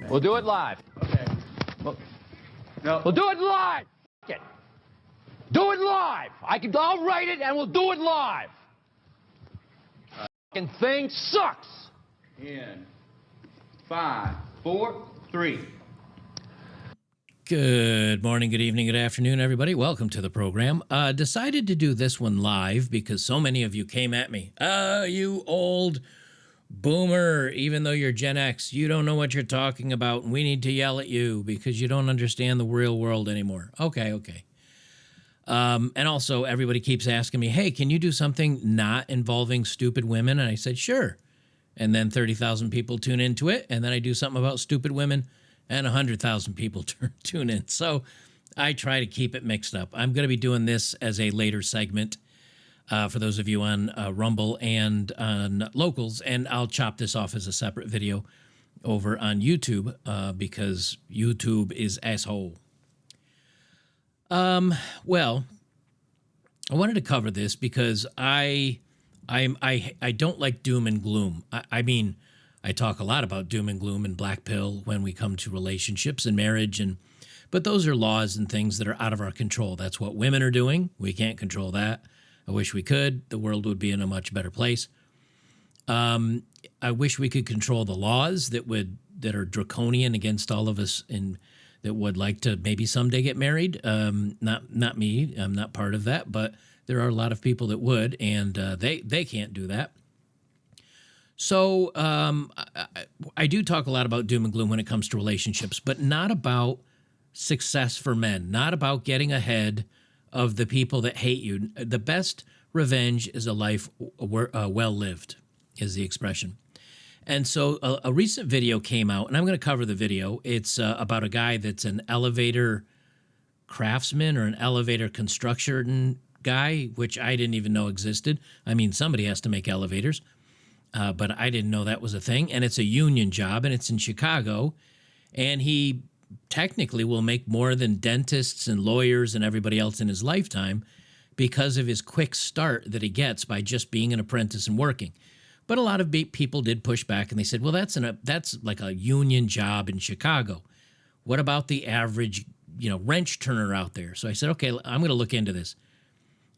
We'll do it live. Okay. No. We'll do it live. F it. Do it live. I'll write it and we'll do it live. Fucking thing sucks. In 5, 4, 3. Good morning, good evening, good afternoon, everybody. Welcome to the program. Decided to do this one live because so many of you came at me. You old boomer, even though you're Gen X, you don't know what you're talking about, and we need to yell at you because you don't understand the real world anymore. Okay. And also, everybody keeps asking me, hey, can you do something not involving stupid women? And I said, sure. And then 30,000 people tune into it, and then I do something about stupid women, and 100,000 people tune in. So I try to keep it mixed up. I'm going to be doing this as a later segment for those of you on Rumble and on Locals, and I'll chop this off as a separate video over on YouTube because YouTube is asshole. Well, I wanted to cover this because I don't like doom and gloom. I mean, I talk a lot about doom and gloom and black pill when we come to relationships and marriage, but those are laws and things that are out of our control. That's what women are doing. We can't control that. I wish we could. The world would be in a much better place. I wish we could control the laws that are draconian against all of us and that would like to maybe someday get married. Not me. I'm not part of that, but there are a lot of people that would, and they can't do that. So I do talk a lot about doom and gloom when it comes to relationships, but not about success for men, not about getting ahead of the people that hate you. The best revenge is a life well lived, is the expression. And so a recent video came out, and I'm going to cover the video. It's about a guy that's an elevator craftsman or an elevator construction guy, which I didn't even know existed. I mean, somebody has to make elevators. But I didn't know that was a thing, and it's a union job, and it's in Chicago, and he technically will make more than dentists and lawyers and everybody else in his lifetime because of his quick start that he gets by just being an apprentice and working. But a lot of people did push back, and they said, well, that's like a union job in Chicago. What about the average, wrench turner out there? So I said, okay, I'm going to look into this.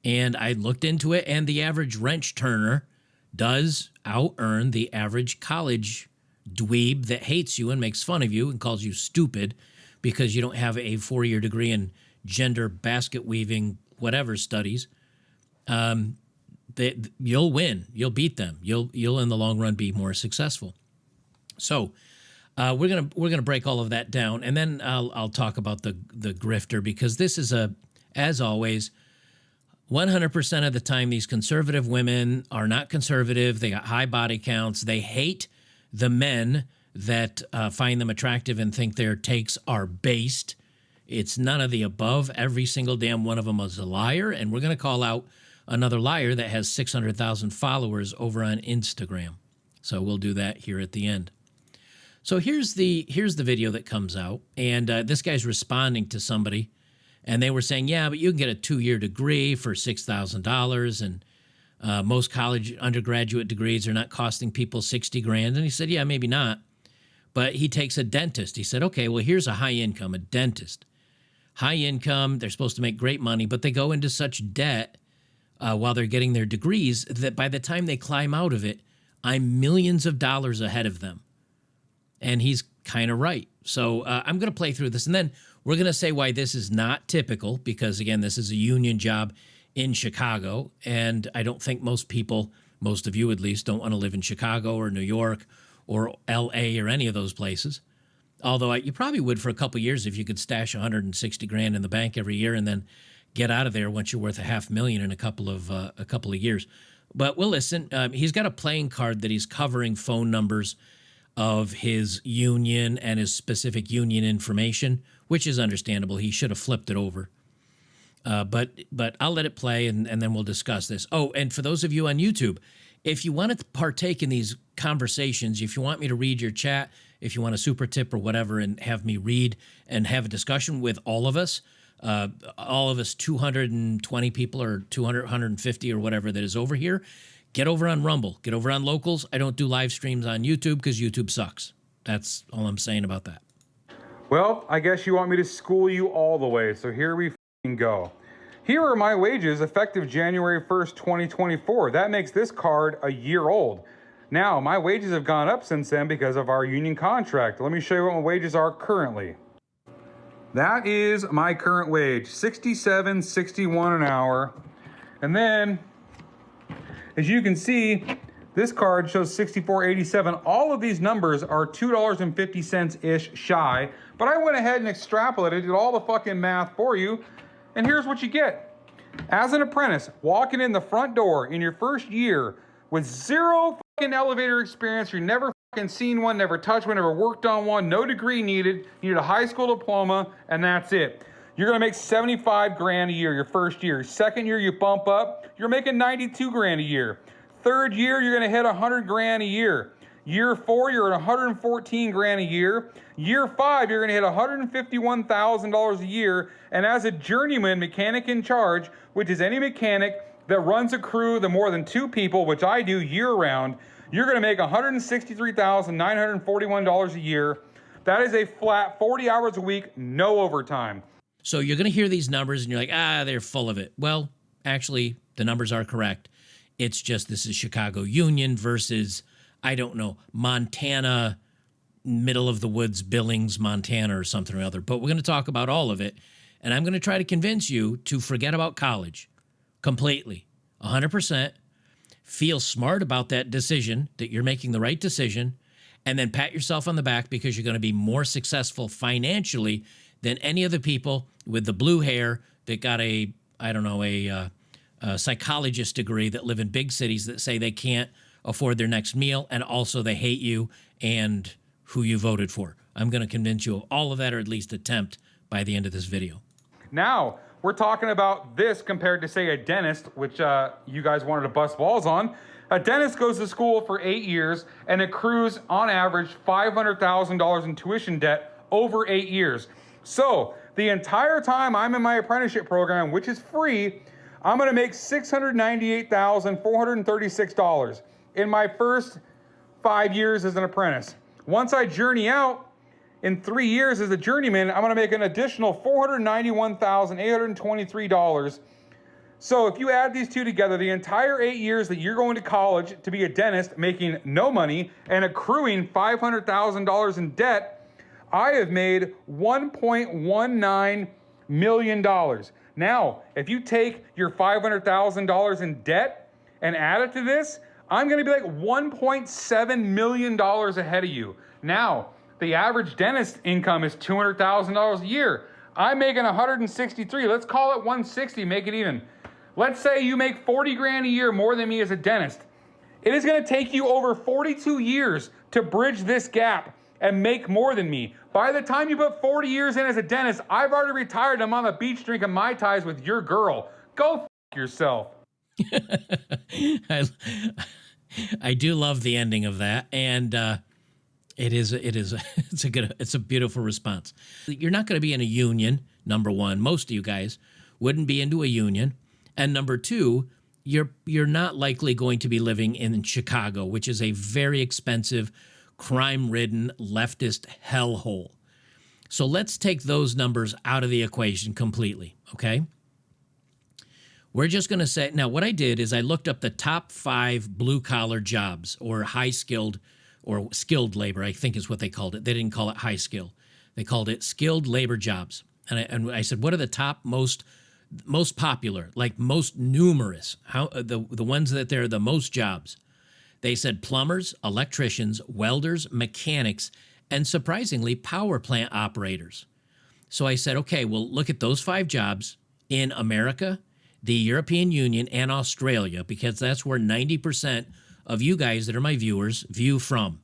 And I looked into it, and the average wrench turner does out-earn the average college dweeb that hates you and makes fun of you and calls you stupid because you don't have a 4-year degree in gender basket weaving whatever studies. You'll win. You'll beat them. You'll in the long run be more successful. So we're gonna break all of that down, and then I'll talk about the grifter, because this is as always. 100% of the time, these conservative women are not conservative. They got high body counts. They hate the men that find them attractive and think their takes are based. It's none of the above. Every single damn one of them is a liar, and we're going to call out another liar that has 600,000 followers over on Instagram. So we'll do that here at the end. So here's the video that comes out, and this guy's responding to somebody. And they were saying, yeah, but you can get a 2-year degree for $6,000, and most college undergraduate degrees are not costing people $60,000. And he said, yeah, maybe not. But he takes a dentist. He said, okay, well, here's a high income, a dentist. High income, they're supposed to make great money, but they go into such debt while they're getting their degrees that by the time they climb out of it, I'm millions of dollars ahead of them. And he's kind of right. So I'm going to play through this, and then we're going to say why this is not typical, because, again, this is a union job in Chicago, and I don't think most people, most of you at least, don't want to live in Chicago or New York or L.A. or any of those places. Although you probably would for a couple of years if you could stash $160,000 in the bank every year and then get out of there once you're worth $500,000 in a couple of years. But we'll listen. He's got a playing card that he's covering phone numbers of his union and his specific union information, which is understandable. He should have flipped it over. But I'll let it play, and then we'll discuss this. Oh, and for those of you on YouTube, if you want to partake in these conversations, if you want me to read your chat, if you want a super tip or whatever, and have me read and have a discussion with all of us 220 people or 200, 150 or whatever that is over here, get over on Rumble, get over on Locals. I don't do live streams on YouTube because YouTube sucks. That's all I'm saying about that. Well, I guess you want me to school you all the way, so here we go. Here are my wages effective January 1st, 2024. That makes this card a year old. Now, my wages have gone up since then because of our union contract. Let me show you what my wages are currently. That is my current wage, $67.61 an hour. And then, as you can see, this card shows $64.87. All of these numbers are $2.50-ish shy, but I went ahead and extrapolated, did all the fucking math for you, and here's what you get. As an apprentice, walking in the front door in your first year with zero fucking elevator experience, you've never fucking seen one, never touched one, never worked on one, no degree needed, you need a high school diploma, and that's it. You're gonna make 75 grand a year your first year. Second year, you bump up, you're making 92 grand a year. Third year, you're gonna hit 100 grand a year. Year 4, you're at 114 grand a year. Year 5, you're gonna hit $151,000 a year. And as a journeyman mechanic in charge, which is any mechanic that runs a crew that more than 2 people, which I do year round, you're gonna make $163,941 a year. That is a flat 40 hours a week, no overtime. So you're going to hear these numbers and you're like, they're full of it. Well, actually, the numbers are correct. It's just this is Chicago Union versus, I don't know, Montana, middle of the woods, Billings, Montana, or something or other. But we're going to talk about all of it. And I'm going to try to convince you to forget about college completely, 100%. Feel smart about that decision, that you're making the right decision, and then pat yourself on the back because you're going to be more successful financially than any of the people with the blue hair that got a psychologist degree that live in big cities that say they can't afford their next meal, and also they hate you and who you voted for. I'm going to convince you of all of that, or at least attempt, by the end of this video. Now, we're talking about this compared to, say, a dentist, which you guys wanted to bust balls on. A dentist goes to school for 8 years and accrues, on average, $500,000 in tuition debt over 8 years. So, the entire time I'm in my apprenticeship program, which is free, I'm gonna make $698,436 in my first 5 years as an apprentice. Once I journey out, in 3 years as a journeyman, I'm gonna make an additional $491,823. So if you add these two together, the entire 8 years that you're going to college to be a dentist, making no money and accruing $500,000 in debt, I have made $1.19 million. Now, if you take your $500,000 in debt and add it to this, I'm gonna be like $1.7 million ahead of you. Now, the average dentist income is $200,000 a year. I'm making 163, let's call it 160, make it even. Let's say you make 40 grand a year more than me as a dentist. It is gonna take you over 42 years to bridge this gap and make more than me. By the time you put 40 years in as a dentist, I've already retired. I'm on the beach drinking Mai Tais with your girl. Go f*** yourself. I do love the ending of that, and it's a beautiful response. You're not going to be in a union. Number one, most of you guys wouldn't be into a union, and number two, you're not likely going to be living in Chicago, which is a very expensive, crime-ridden leftist hellhole. So let's take those numbers out of the equation completely, okay? We're just going to say, now what I did is I looked up the top 5 blue-collar jobs, or high-skilled or skilled labor, I think is what they called it. They didn't call it high skill. They called it skilled labor jobs. And I said, what are the top most popular, like most numerous, the ones that they're the most jobs? They said plumbers, electricians, welders, mechanics, and surprisingly, power plant operators. So I said, okay, well, look at those 5 jobs in America, the European Union, and Australia, because that's where 90% of you guys that are my viewers view from.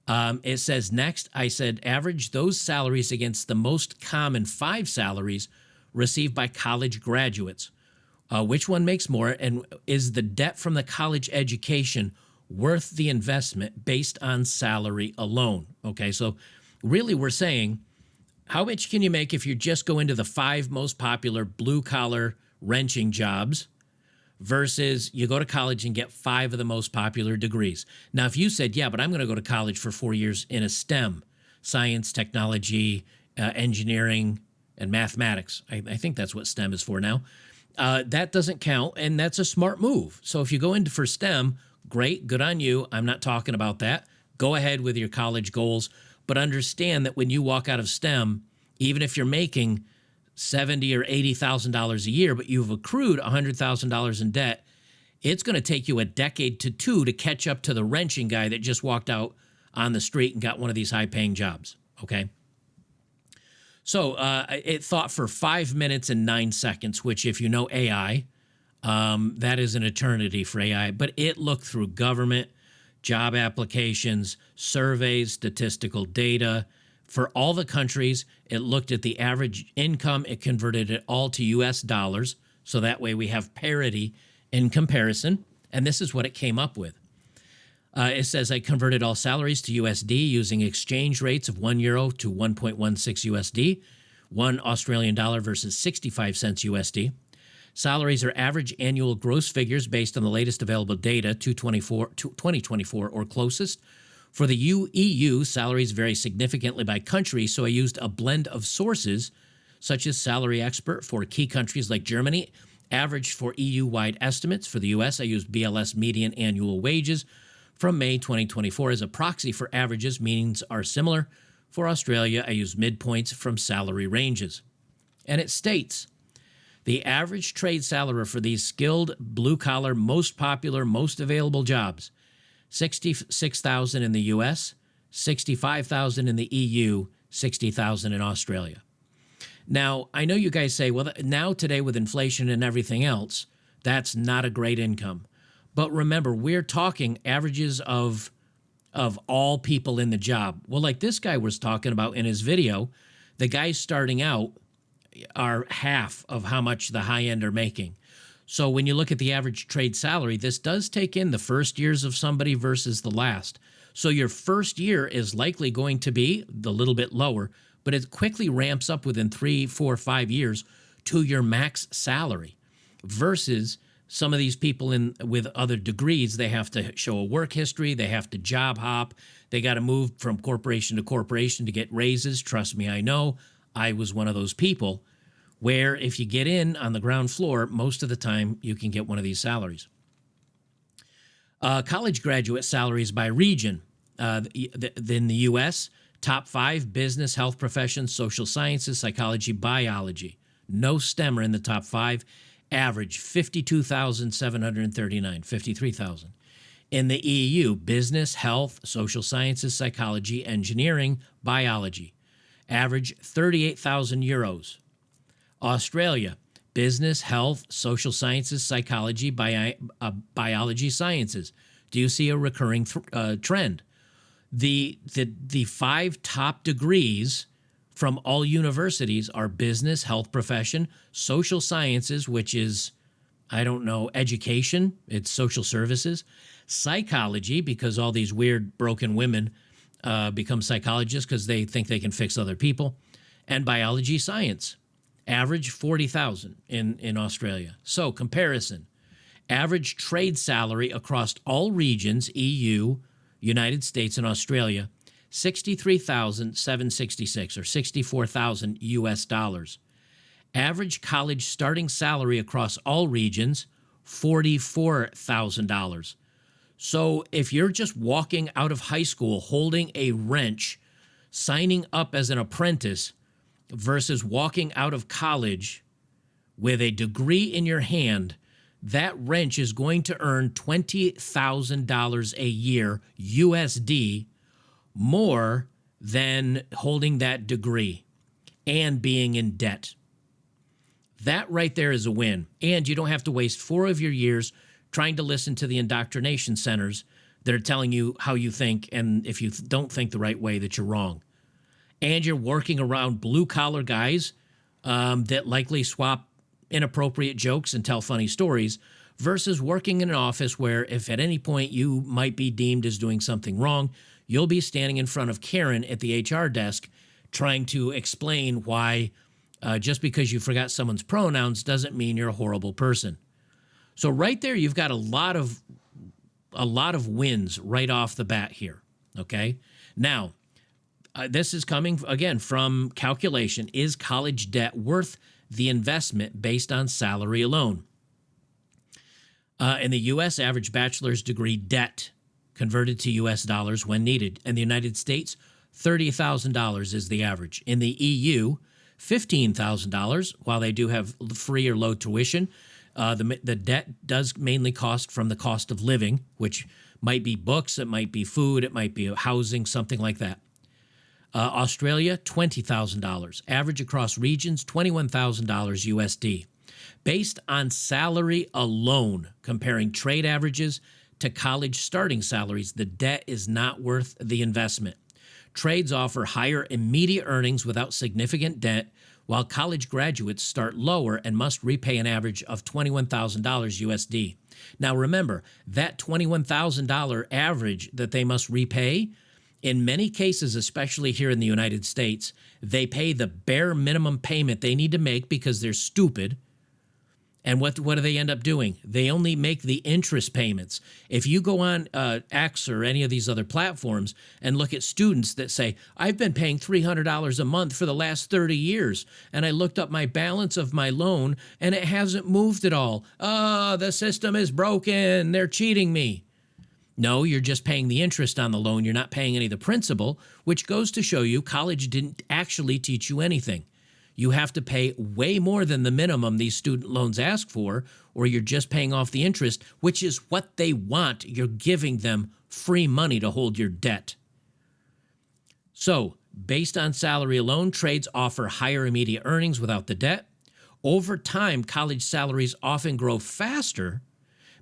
It says next, I said, average those salaries against the most common 5 salaries received by college graduates. Which one makes more, and is the debt from the college education worth the investment based on salary alone? Okay, so really we're saying, how much can you make if you just go into the 5 most popular blue-collar wrenching jobs versus you go to college and get 5 of the most popular degrees. Now, if you said, yeah, but I'm going to go to college for 4 years in a STEM, science, technology, engineering, and mathematics. I think that's what STEM is for now. That doesn't count, and that's a smart move. So if you go into for STEM, great, good on you. I'm not talking about that. Go ahead with your college goals, but understand that when you walk out of STEM, even if you're making $70,000 or $80,000 a year, but you've accrued $100,000 in debt, it's going to take you a decade to 2 to catch up to the wrenching guy that just walked out on the street and got one of these high-paying jobs, okay? So it thought for 5 minutes and 9 seconds, which if you know AI, that is an eternity for AI, but it looked through government, job applications, surveys, statistical data. For all the countries, it looked at the average income. It converted it all to US dollars. So that way we have parity in comparison. And this is what it came up with. It says I converted all salaries to USD using exchange rates of €1 to 1.16 USD, $1 versus 65 cents USD. Salaries are average annual gross figures based on the latest available data, 2024 or closest. For the EU, salaries vary significantly by country, so I used a blend of sources, such as Salary Expert for key countries like Germany, averaged for EU-wide estimates. For the U.S., I used BLS median annual wages from May 2024 as a proxy for averages. Meanings are similar. For Australia, I used midpoints from salary ranges. And it states, the average trade salary for these skilled, blue-collar, most popular, most available jobs, $66,000 in the U.S., $65,000 in the EU, $60,000 in Australia. Now, I know you guys say, well, now today with inflation and everything else, that's not a great income. But remember, we're talking averages of all people in the job. Well, like this guy was talking about in his video, the guys starting out are half of how much the high end are making. So when you look at the average trade salary, this does take in the first years of somebody versus the last. So your first year is likely going to be a little bit lower, but it quickly ramps up within 3, 4, 5 years to your max salary versus some of these people with other degrees. They have to show a work history. They have to job hop. They got to move from corporation to corporation to get raises. Trust me, I know. I was one of those people where if you get in on the ground floor, most of the time you can get one of these salaries. College graduate salaries by region. In the U.S., top 5, business, health professions, social sciences, psychology, biology. No STEM are in the top 5. Average $52,739, $53,000. In the EU, business, health, social sciences, psychology, engineering, biology. Average 38,000 euros. Australia, business, health, social sciences, psychology, biology, sciences. Do you see a recurring trend? The 5 top degrees from all universities are business, health profession, social sciences, which is, I don't know, education. It's social services. Psychology, because all these weird broken women become psychologists because they think they can fix other people. And biology science. Average 40,000 in Australia. So comparison. Average trade salary across all regions, EU, United States, and Australia, $63,766 or $64,000 US dollars. Average college starting salary across all regions, $44,000. So if you're just walking out of high school holding a wrench, signing up as an apprentice versus walking out of college with a degree in your hand, that wrench is going to earn $20,000 a year USD more than holding that degree and being in debt. That right there is a win. And you don't have to waste 4 of your years trying to listen to the indoctrination centers that are telling you how you think, and if you don't think the right way, that you're wrong. And you're working around blue-collar guys that likely swap inappropriate jokes and tell funny stories versus working in an office where if at any point you might be deemed as doing something wrong, you'll be standing in front of Karen at the HR desk trying to explain why just because you forgot someone's pronouns doesn't mean you're a horrible person. So right there, you've got a lot of wins right off the bat here. Okay. Now, this is coming again from calculation. Is college debt worth the investment based on salary alone? In the U.S., average bachelor's degree debt converted to U.S. dollars when needed. In the United States, $30,000 is the average. In the EU, $15,000. While they do have free or low tuition, the debt does mainly cost from the cost of living, which might be books, it might be food, it might be housing, something like that. Australia, $20,000. Average across regions, $21,000 USD. Based on salary alone, comparing trade averages to college starting salaries, the debt is not worth the investment. Trades offer higher immediate earnings without significant debt, while college graduates start lower and must repay an average of $21,000 USD. Now remember, that $21,000 average that they must repay, in many cases, especially here in the United States, they pay the bare minimum payment they need to make because they're stupid. And what do they end up doing? They only make the interest payments. If you go on X or any of these other platforms and look at students that say, I've been paying $300 a month for the last 30 years, and I looked up my balance of my loan, and it hasn't moved at all. Oh, the system is broken. They're cheating me. No, you're just paying the interest on the loan. You're not paying any of the principal, which goes to show you college didn't actually teach you anything. You have to pay way more than the minimum these student loans ask for, or you're just paying off the interest, which is what they want. You're giving them free money to hold your debt. So, based on salary alone, trades offer higher immediate earnings without the debt. Over time, college salaries often grow faster.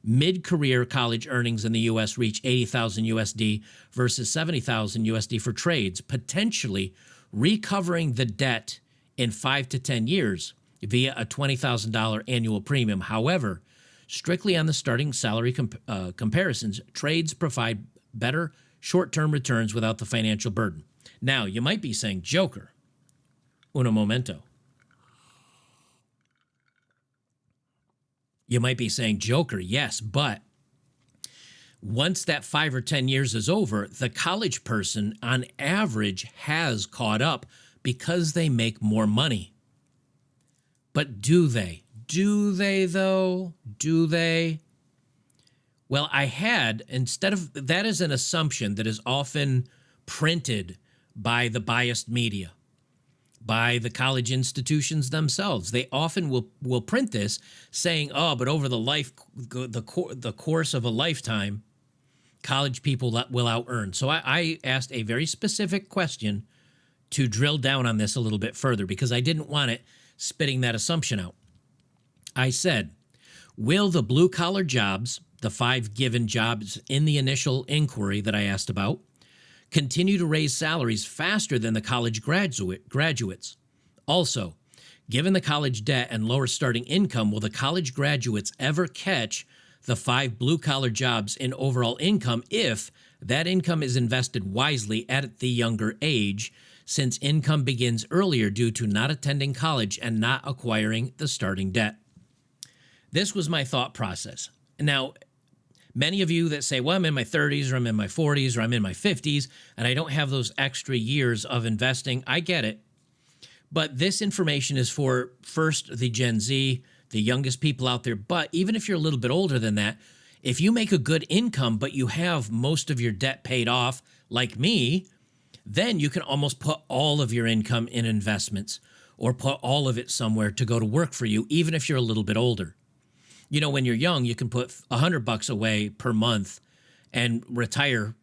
Mid-career college earnings in the U.S. reach $80,000 USD versus $70,000 USD for trades, potentially recovering the debt in 5 to 10 years via a $20,000 annual premium. However, strictly on the starting salary comparisons, trades provide better short-term returns without the financial burden. Now, you might be saying, Joker, uno momento. You might be saying, Joker, yes, but once that 5 or 10 years is over, the college person on average has caught up because they make more money. But do they? Do they, though? Do they? Well, instead of, that is an assumption that is often printed by the biased media, by the college institutions themselves. They often will print this saying, oh, but over the course of a lifetime, college people will out-earn. So I asked a very specific question to drill down on this a little bit further because I didn't want it spitting that assumption out. I said, will the blue-collar jobs, the 5 given jobs in the initial inquiry that I asked about, continue to raise salaries faster than the college graduates? Also, given the college debt and lower starting income, will the college graduates ever catch the 5 blue-collar jobs in overall income if that income is invested wisely at the younger age, since income begins earlier due to not attending college and not acquiring the starting debt? This was my thought process. Now, many of you that say, well, I'm in my 30s or I'm in my 40s or I'm in my 50s and I don't have those extra years of investing, I get it. But this information is for, first, the Gen Z, the youngest people out there. But even if you're a little bit older than that, if you make a good income but you have most of your debt paid off, like me, then you can almost put all of your income in investments or put all of it somewhere to go to work for you, even if you're a little bit older. You know, when you're young, you can put $100 away per month and retire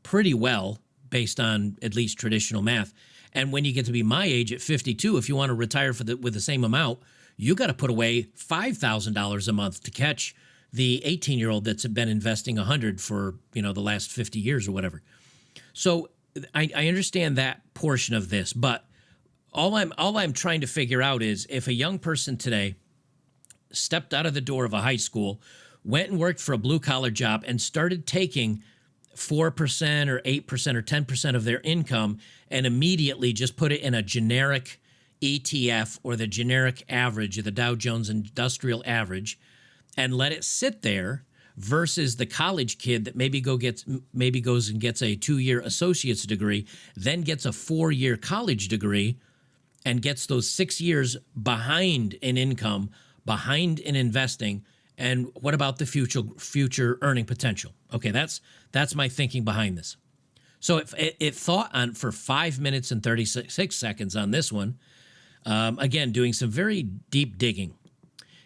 pretty well based on at least traditional math. And when you get to be my age at 52, if you want to retire with the same amount, you got to put away $5,000 a month to catch the 18-year-old that's been investing $100 for, the last 50 years or whatever. So I understand that portion of this, but all I'm trying to figure out is if a young person today stepped out of the door of a high school, went and worked for a blue-collar job, and started taking 4% or 8% or 10% of their income and immediately just put it in a generic ETF or the generic average of the Dow Jones Industrial Average and let it sit there versus the college kid that maybe goes and gets a 2-year associate's degree, then gets a 4-year college degree and gets those 6 years behind in income, behind in investing. And what about the future earning potential? Okay, that's my thinking behind this. So it thought on for 5 minutes and 36 seconds on this one. Again, doing some very deep digging.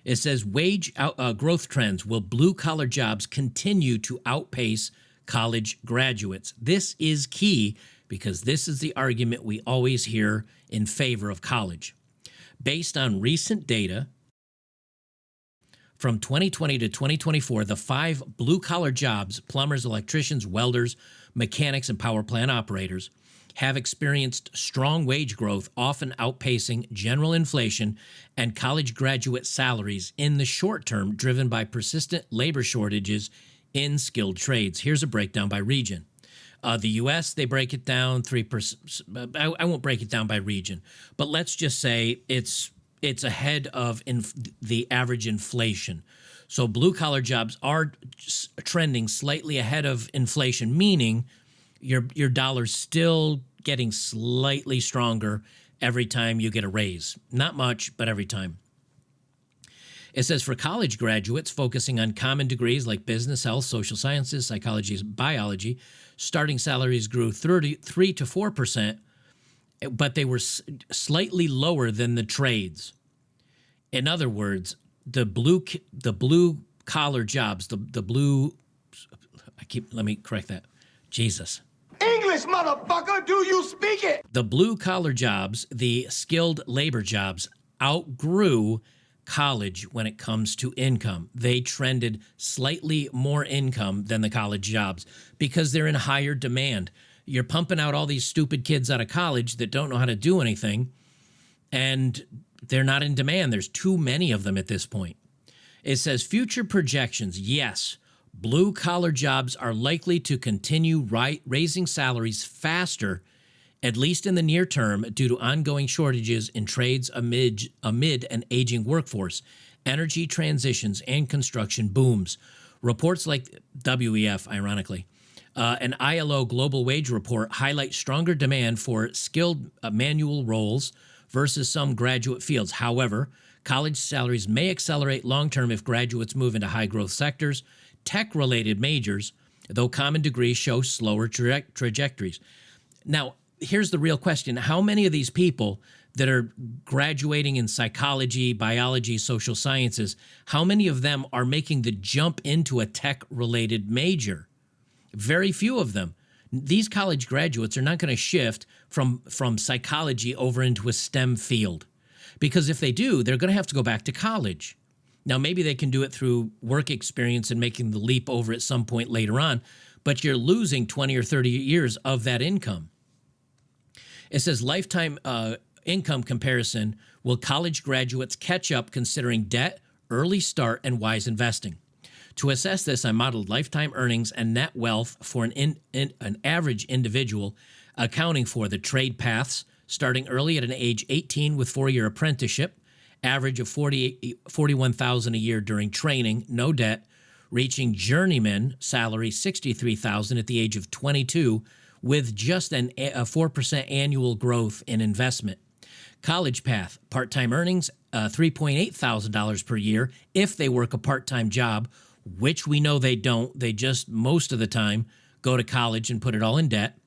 It says wage growth trends. Will blue-collar jobs continue to outpace college graduates? This is key because this is the argument we always hear in favor of college. Based on recent data from 2020 to 2024, the 5 blue-collar jobs, plumbers, electricians, welders, mechanics, and power plant operators, have experienced strong wage growth, often outpacing general inflation and college graduate salaries in the short term, driven by persistent labor shortages in skilled trades. Here's a breakdown by region. The U.S., they break it down 3%. I won't break it down by region, but let's just say it's ahead of the average inflation. So blue-collar jobs are trending slightly ahead of inflation, meaning your dollar's still getting slightly stronger every time you get a raise. Not much, but every time. It says for college graduates focusing on common degrees like business, health, social sciences, psychology, biology, starting salaries grew 3 to 4%, but they were slightly lower than the trades. In other words, the blue collar jobs, let me correct that. Jesus. English, motherfucker, do you speak it? The blue-collar jobs, the skilled labor jobs, outgrew college when it comes to income. They trended slightly more income than the college jobs because they're in higher demand. You're pumping out all these stupid kids out of college that don't know how to do anything, and they're not in demand. There's too many of them at this point. It says future projections, yes, blue-collar jobs are likely to continue raising salaries faster, at least in the near term, due to ongoing shortages in trades amid an aging workforce, energy transitions, and construction booms. Reports like WEF, ironically, an ILO global wage report highlight stronger demand for skilled manual roles versus some graduate fields. However, college salaries may accelerate long-term if graduates move into high-growth sectors, tech-related majors, though common degrees show slower trajectories. Now, here's the real question. How many of these people that are graduating in psychology, biology, social sciences, how many of them are making the jump into a tech-related major? Very few of them. These college graduates are not going to shift from psychology over into a STEM field, because if they do, they're going to have to go back to college. Now, maybe they can do it through work experience and making the leap over at some point later on, but you're losing 20 or 30 years of that income. It says lifetime income comparison. Will college graduates catch up considering debt, early start, and wise investing? To assess this, I modeled lifetime earnings and net wealth for an average individual, accounting for the trade paths, starting early at an age 18 with 4-year apprenticeship, average of $41,000 a year during training, no debt, reaching journeyman salary $63,000 at the age of 22 with just a 4% annual growth in investment. College path, part-time earnings, $3,800 per year if they work a part-time job, which we know they don't. They just most of the time go to college and put it all in debt.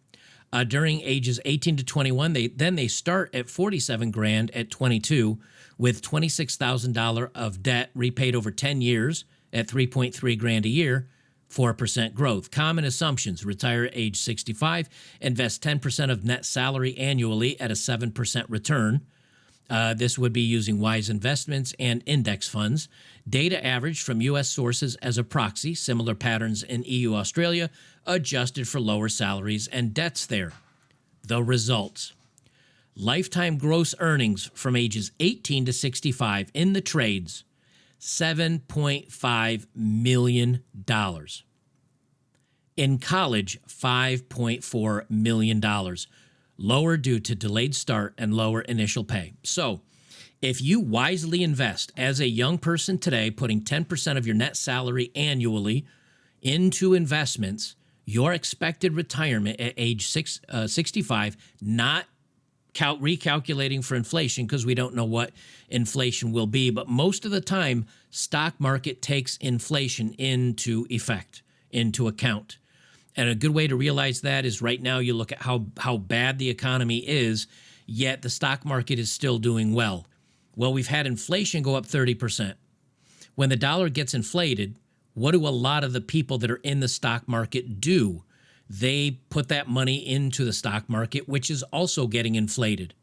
During ages 18 to 21, they start at $47,000 at 22 with $26,000 of debt repaid over 10 years at $3.3 a year, 4% growth. Common assumptions: retire at age 65, invest 10% of net salary annually at a 7% return. This would be using wise investments and index funds. Data averaged from U.S. sources as a proxy, similar patterns in EU, Australia, adjusted for lower salaries and debts there. The results: lifetime gross earnings from ages 18 to 65 in the trades, $7.5 million. In college, $5.4 million. Lower due to delayed start and lower initial pay. So If you wisely invest as a young person today, putting 10% of your net salary annually into investments, your expected retirement at age 65, not recalculating for inflation because we don't know what inflation will be, but most of the time, stock market takes inflation into effect, into account. And a good way to realize that is right now you look at how bad the economy is, yet the stock market is still doing well. Well, we've had inflation go up 30%. When the dollar gets inflated, what do a lot of the people that are in the stock market do? They put that money into the stock market, which is also getting inflated.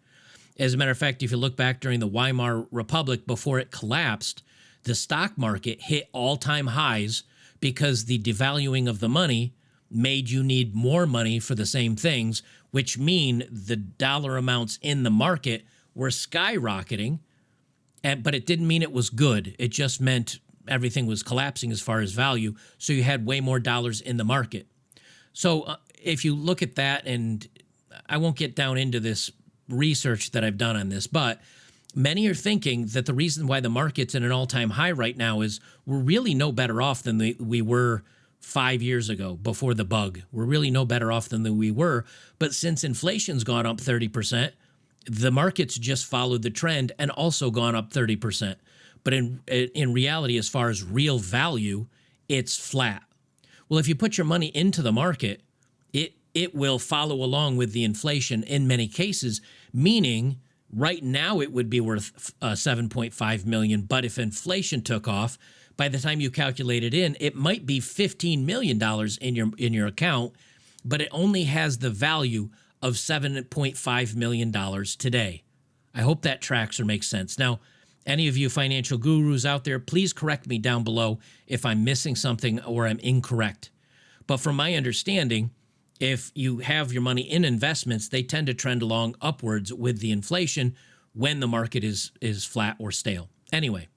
As a matter of fact, if you look back during the Weimar Republic before it collapsed, the stock market hit all-time highs because the devaluing of the money made you need more money for the same things, which mean the dollar amounts in the market were skyrocketing, but it didn't mean it was good. It just meant everything was collapsing as far as value, so you had way more dollars in the market. So if you look at that, and I won't get down into this research that I've done on this, but many are thinking that the reason why the market's in an all-time high right now is we're really no better off than we were 5 years ago before the bug. We're really no better off than we were. But since inflation's gone up 30%, the market's just followed the trend and also gone up 30%. But in reality, as far as real value, it's flat. Well, if you put your money into the market, it will follow along with the inflation in many cases, meaning right now it would be worth $7.5 million. But if inflation took off, by the time you calculate it in, it might be $15 million in your account, but it only has the value of $7.5 million today. I hope that tracks or makes sense. Now, any of you financial gurus out there, please correct me down below if I'm missing something or I'm incorrect. But from my understanding, if you have your money in investments, they tend to trend along upwards with the inflation when the market is flat or stale. Anyway,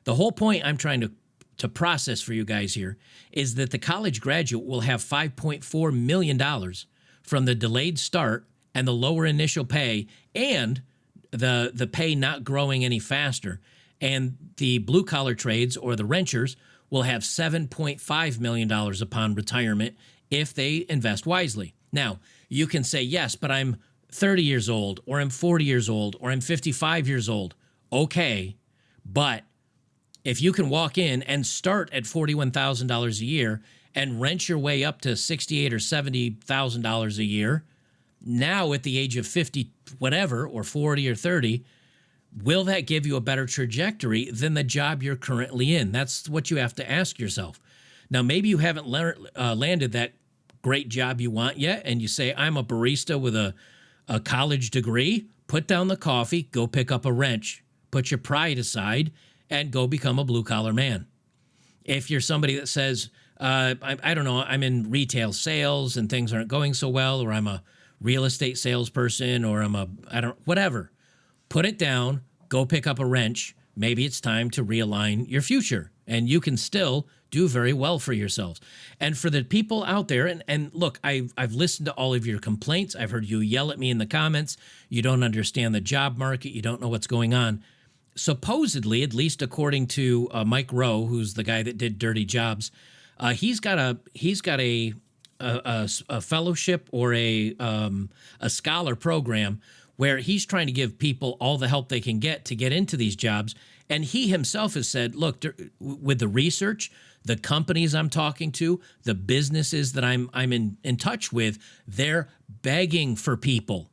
the whole point I'm trying to process for you guys here is that the college graduate will have $5.4 million from the delayed start and the lower initial pay and the pay not growing any faster. And the blue-collar trades or the renters will have $7.5 million upon retirement if they invest wisely. Now, you can say, yes, but I'm 30 years old, or I'm 40 years old, or I'm 55 years old. Okay, but if you can walk in and start at $41,000 a year and rent your way up to $68,000 or $70,000 a year, now at the age of 50, whatever, or 40 or 30, will that give you a better trajectory than the job you're currently in? That's what you have to ask yourself. Now, maybe you haven't landed that great job you want yet, and you say, I'm a barista with a college degree. Put down the coffee, go pick up a wrench, put your pride aside, and go become a blue-collar man. If you're somebody that says, I don't know, I'm in retail sales and things aren't going so well, or I'm a real estate salesperson, or whatever, put it down, go pick up a wrench. Maybe it's time to realign your future, and you can still do very well for yourselves. And for the people out there, and look, I've listened to all of your complaints. I've heard you yell at me in the comments. You don't understand the job market. You don't know what's going on. Supposedly, at least according to Mike Rowe, who's the guy that did Dirty Jobs, he's got a fellowship or a scholar program where he's trying to give people all the help they can get to get into these jobs. And he himself has said, look, with the research, the companies I'm talking to, the businesses that I'm in touch with, they're begging for people.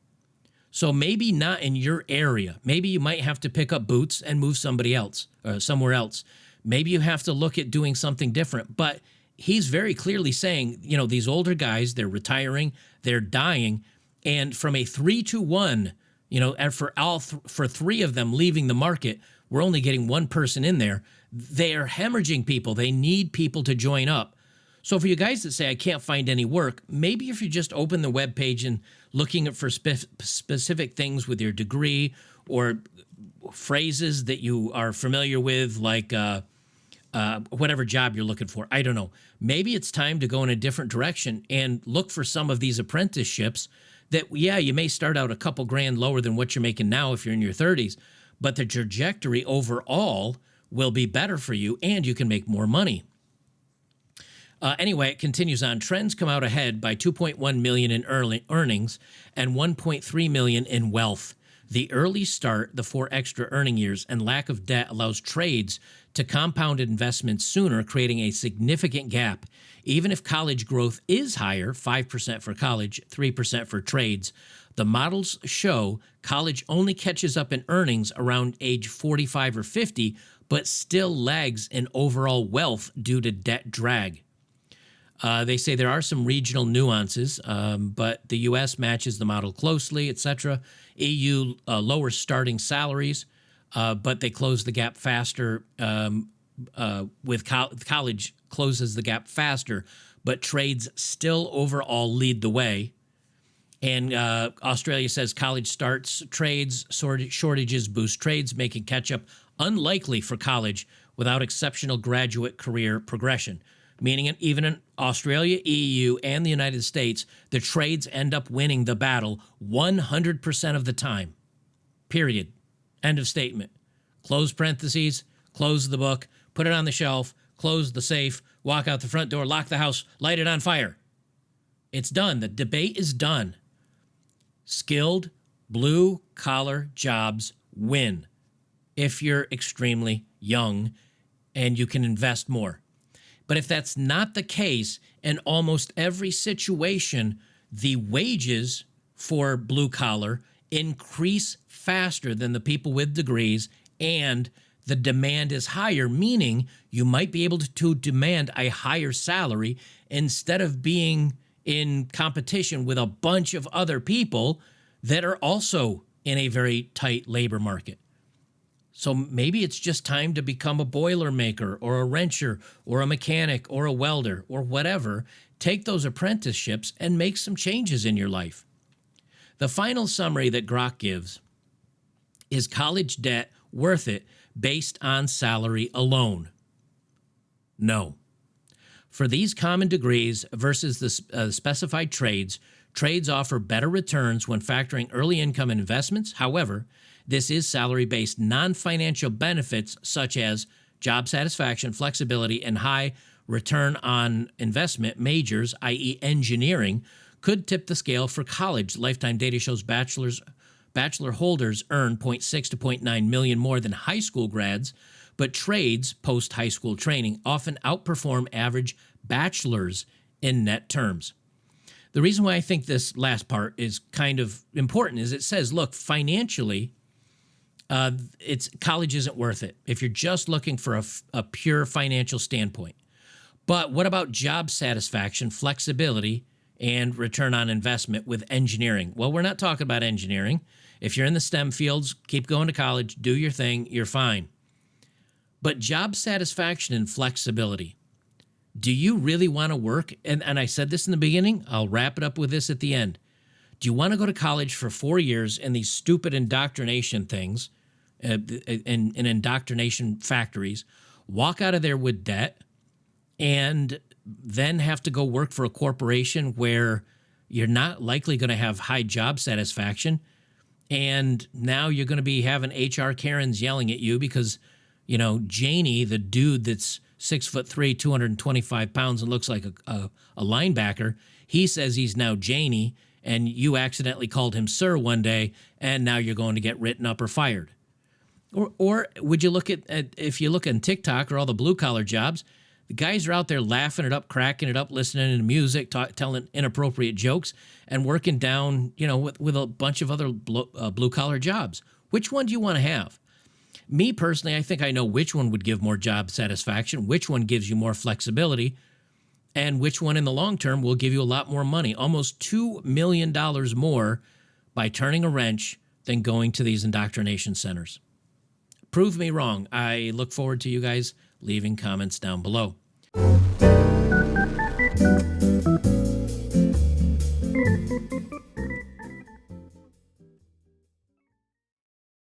So maybe not in your area. Maybe you might have to pick up boots and move somebody else or somewhere else. Maybe you have to look at doing something different. But he's very clearly saying, these older guys, they're retiring, they're dying. And from a 3-to-1, for three of them leaving the market, we're only getting one person in there. They are hemorrhaging people. They need people to join up. So for you guys that say, I can't find any work, maybe if you just open the webpage and looking for specific things with your degree or phrases that you are familiar with, like whatever job you're looking for, I don't know. Maybe it's time to go in a different direction and look for some of these apprenticeships that, yeah, you may start out a couple grand lower than what you're making now if you're in your 30s, but the trajectory overall will be better for you and you can make more money. Anyway, it continues on. Trends come out ahead by 2.1 million in earnings and 1.3 million in wealth. The early start, the 4 extra earning years, and lack of debt allows trades to compound investments sooner, creating a significant gap. Even if college growth is higher, 5% for college, 3% for trades, the models show college only catches up in earnings around age 45 or 50, but still lags in overall wealth due to debt drag. They say there are some regional nuances, but the U.S. matches the model closely, etc. EU lowers starting salaries, but they close the gap faster. With college closes the gap faster, but trades still overall lead the way. And Australia says college starts trades, shortages boost trades, making catch-up unlikely for college without exceptional graduate career progression. Meaning even in Australia, EU, and the United States, the trades end up winning the battle 100% of the time. Period. End of statement. Close parentheses, close the book, put it on the shelf, close the safe, walk out the front door, lock the house, light it on fire. It's done. The debate is done. Skilled, blue-collar jobs win if you're extremely young and you can invest more. But if that's not the case, in almost every situation, the wages for blue collar increase faster than the people with degrees, and the demand is higher, meaning you might be able to demand a higher salary instead of being in competition with a bunch of other people that are also in a very tight labor market. So maybe it's just time to become a boiler maker or a wrencher or a mechanic or a welder or whatever. Take those apprenticeships and make some changes in your life. The final summary that Grok gives is college debt worth it based on salary alone? No. For these common degrees versus the specified trades, trades offer better returns when factoring early income and investments. However, this is salary-based. Non-financial benefits such as job satisfaction, flexibility, and high return on investment majors, i.e. engineering, could tip the scale for college. Lifetime data shows bachelor holders earn 0.6 to 0.9 million more than high school grads, but trades post-high school training often outperform average bachelors in net terms. The reason why I think this last part is kind of important is it says, look, financially, college isn't worth it if you're just looking for a pure financial standpoint. But what about job satisfaction, flexibility, and return on investment with engineering? Well, we're not talking about engineering. If you're in the STEM fields, keep going to college, do your thing, you're fine. But job satisfaction and flexibility, do you really want to work? And I said this in the beginning, I'll wrap it up with this at the end. Do you want to go to college for 4 years in these stupid indoctrination things, in indoctrination factories, walk out of there with debt, and then have to go work for a corporation where you're not likely going to have high job satisfaction, and now you're going to be having HR Karens yelling at you because, you know, Janie, the dude that's 6'3", 225 pounds and looks like a linebacker, he says he's now Janie, and you accidentally called him sir one day, and now you're going to get written up or fired. Or would you look at if you look on TikTok or all the blue-collar jobs, the guys are out there laughing it up, cracking it up, listening to music, telling inappropriate jokes, and working down, you know, with a bunch of other blue-collar jobs. Which one do you want to have? Me, personally, I think I know which one would give more job satisfaction, which one gives you more flexibility, and which one in the long term will give you a lot more money, almost $2 million more by turning a wrench than going to these indoctrination centers. Prove me wrong. I look forward to you guys leaving comments down below.